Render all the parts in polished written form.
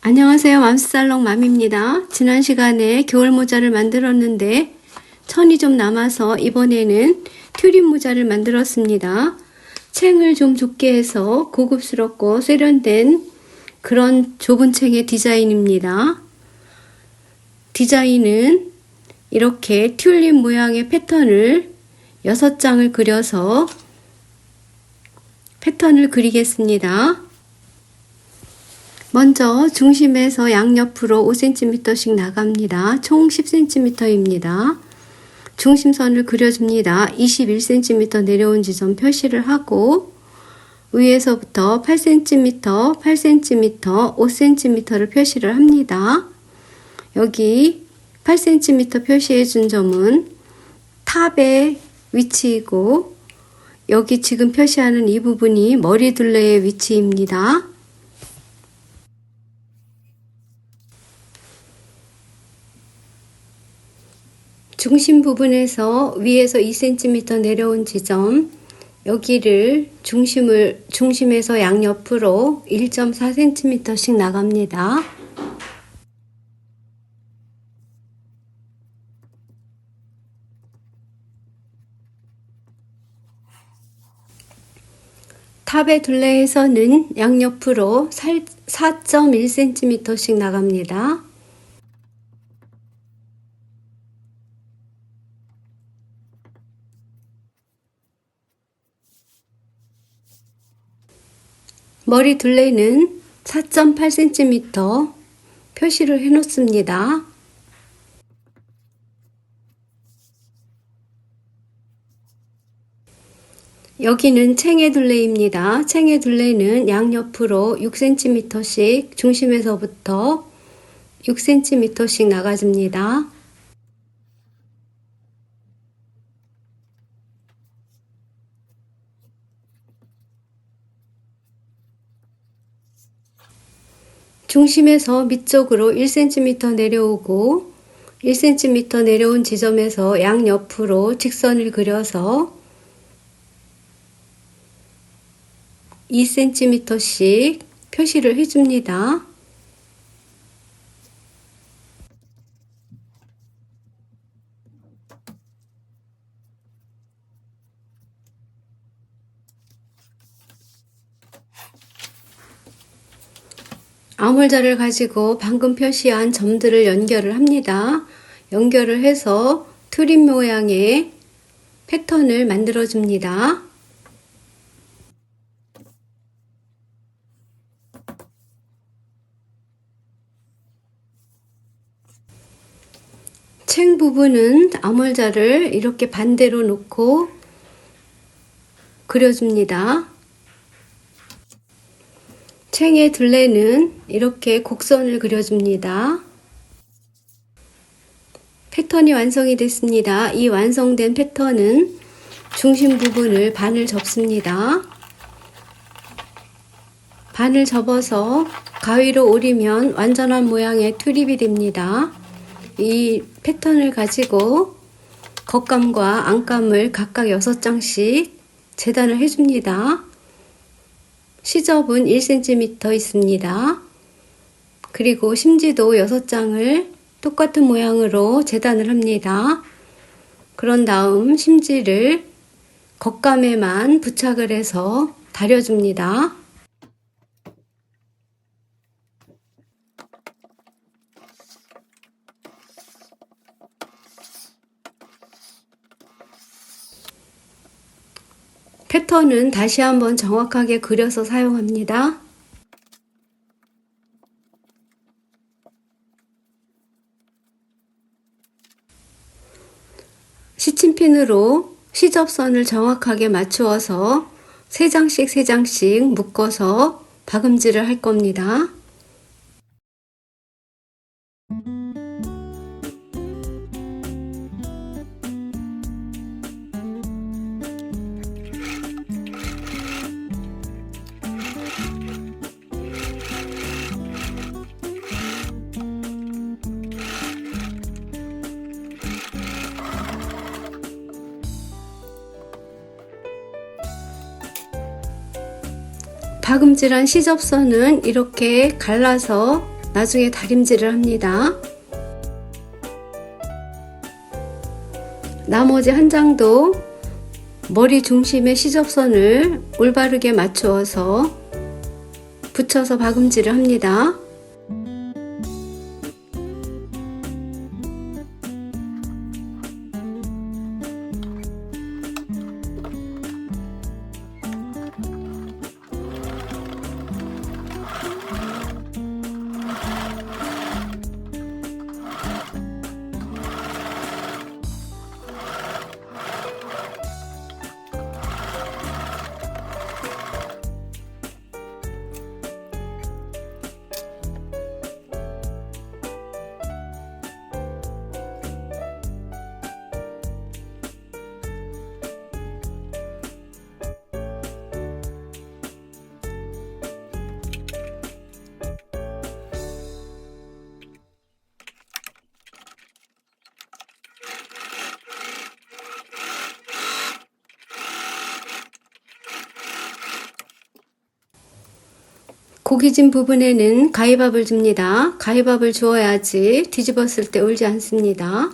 안녕하세요. 맘스살롱 맘입니다. 지난 시간에 겨울 모자를 만들었는데 천이 좀 남아서 이번에는 튤립 모자를 만들었습니다. 챙을 좀 좁게 해서 고급스럽고 세련된 그런 좁은 챙의 디자인입니다. 디자인은 이렇게 튤립 모양의 패턴을 6장을 그려서 패턴을 그리겠습니다. 먼저 중심에서 양옆으로 5cm씩 나갑니다. 총 10cm입니다. 중심선을 그려줍니다. 21cm 내려온 지점 표시를 하고 위에서부터 8cm, 8cm, 5cm를 표시를 합니다. 여기 8cm 표시해 준 점은 탑의 위치이고 여기 지금 표시하는 이 부분이 머리둘레의 위치입니다. 중심 부분에서 위에서 2cm 내려온 지점 여기를 중심에서 양옆으로 1.4cm씩 나갑니다. 탑의 둘레에서는 양옆으로 4.1cm씩 나갑니다. 머리 둘레는 4.8cm 표시를 해 놓습니다. 여기는 챙의 둘레입니다. 챙의 둘레는 양옆으로 6cm씩 중심에서부터 6cm씩 나가줍니다. 중심에서 밑쪽으로 1cm 내려오고 1cm 내려온 지점에서 양옆으로 직선을 그려서 2cm씩 표시를 해줍니다. 아몰자를 가지고 방금 표시한 점들을 연결을 합니다. 연결을 해서 튤립 모양의 패턴을 만들어 줍니다. 챙 부분은 아몰자를 이렇게 반대로 놓고 그려줍니다. 챙의 둘레는 이렇게 곡선을 그려줍니다. 패턴이 완성이 됐습니다. 이 완성된 패턴은 중심 부분을 반을 접습니다. 반을 접어서 가위로 오리면 완전한 모양의 튤립이 됩니다. 이 패턴을 가지고 겉감과 안감을 각각 6장씩 재단을 해줍니다. 시접은 1cm 있습니다. 그리고 심지도 6장을 똑같은 모양으로 재단을 합니다. 그런 다음 심지를 겉감에만 부착을 해서 다려줍니다. 패턴은 다시 한번 정확하게 그려서 사용합니다. 시침핀으로 시접선을 정확하게 맞추어서 3장씩 묶어서 박음질을 할 겁니다. 박음질한 시접선은 이렇게 갈라서 나중에 다림질을 합니다. 나머지 한 장도 머리 중심의 시접선을 올바르게 맞추어서 붙여서 박음질을 합니다. 고기진 부분에는 가위밥을 줍니다. 가위밥을 주어야지 뒤집었을 때 울지 않습니다.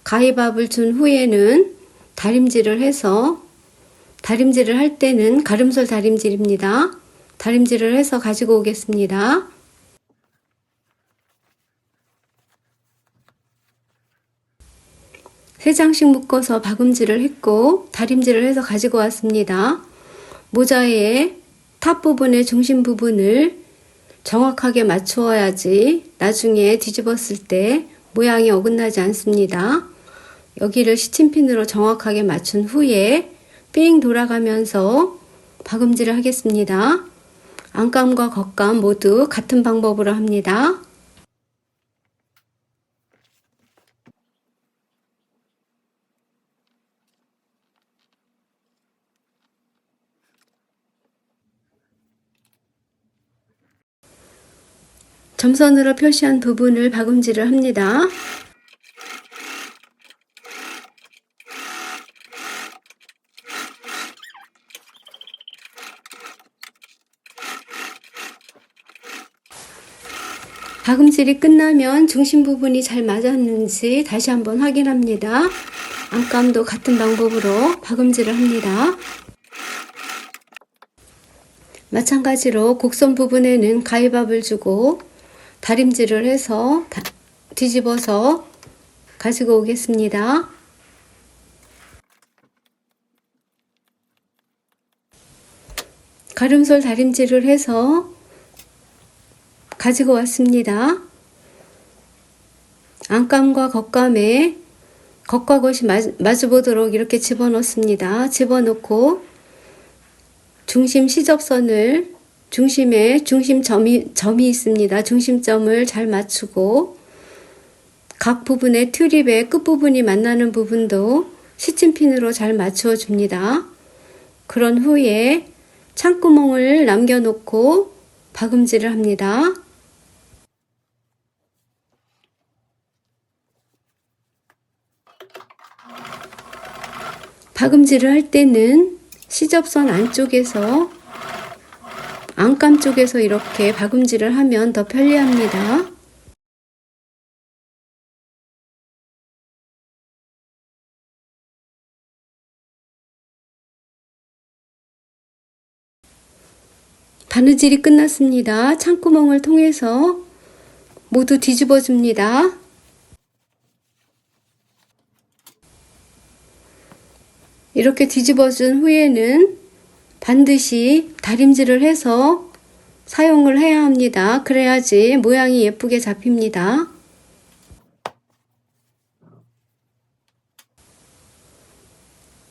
가위밥을 준 후에는 다림질을 해서, 다림질을 할 때는 가름솔 다림질입니다. 다림질을 해서 가지고 오겠습니다. 세 장씩 묶어서 박음질을 했고 다림질을 해서 가지고 왔습니다. 모자의 탑 부분의 중심 부분을 정확하게 맞추어야지 나중에 뒤집었을 때 모양이 어긋나지 않습니다. 여기를 시침핀으로 정확하게 맞춘 후에 삥 돌아가면서 박음질을 하겠습니다. 안감과 겉감 모두 같은 방법으로 합니다. 점선으로 표시한 부분을 박음질을 합니다. 박음질이 끝나면 중심 부분이 잘 맞았는지 다시 한번 확인합니다. 안감도 같은 방법으로 박음질을 합니다. 마찬가지로 곡선 부분에는 가위밥을 주고 다림질을 해서 뒤집어서 가지고 오겠습니다. 가름솔 다림질을 해서 가지고 왔습니다. 안감과 겉감에 겉과 겉이 마주보도록 이렇게 집어넣습니다. 집어넣고 중심 시접선을 중심에 점이 있습니다. 중심점을 잘 맞추고 각 부분의 튤립의 끝부분이 만나는 부분도 시침핀으로 잘 맞추어 줍니다. 그런 후에 창구멍을 남겨놓고 박음질을 합니다. 박음질을 할 때는 시접선 안쪽에서 안감 쪽에서 이렇게 박음질을 하면 더 편리합니다. 바느질이 끝났습니다. 창구멍을 통해서 모두 뒤집어 줍니다. 이렇게 뒤집어 준 후에는 반드시 다림질을 해서 사용을 해야 합니다. 그래야지 모양이 예쁘게 잡힙니다.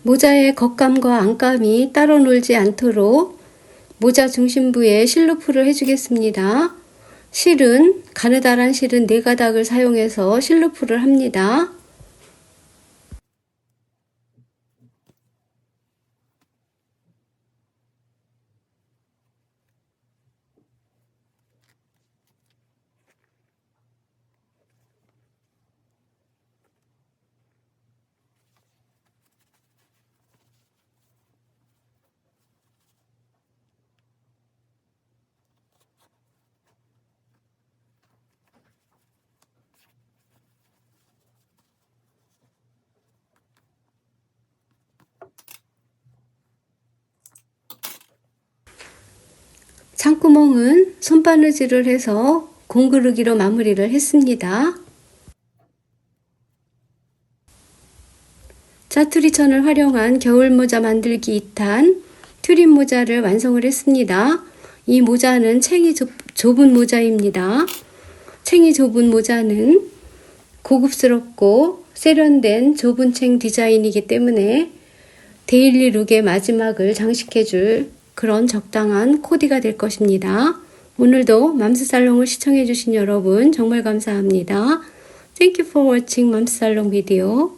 모자의 겉감과 안감이 따로 놀지 않도록 모자 중심부에 실루프를 해주겠습니다. 실은 가느다란 실은 4가닥을 사용해서 실루프를 합니다. 상구멍은 손바느질을 해서 공그르기로 마무리를 했습니다. 짜투리천을 활용한 겨울모자 만들기 2탄 트림 모자를 완성을 했습니다. 이 모자는 챙이 좁은 모자입니다. 챙이 좁은 모자는 고급스럽고 세련된 좁은 챙 디자인이기 때문에 데일리 룩의 마지막을 장식해줄 그런 적당한 코디가 될 것입니다. 오늘도 맘스살롱을 시청해주신 여러분 정말 감사합니다. Thank you for watching 맘스살롱 비디오.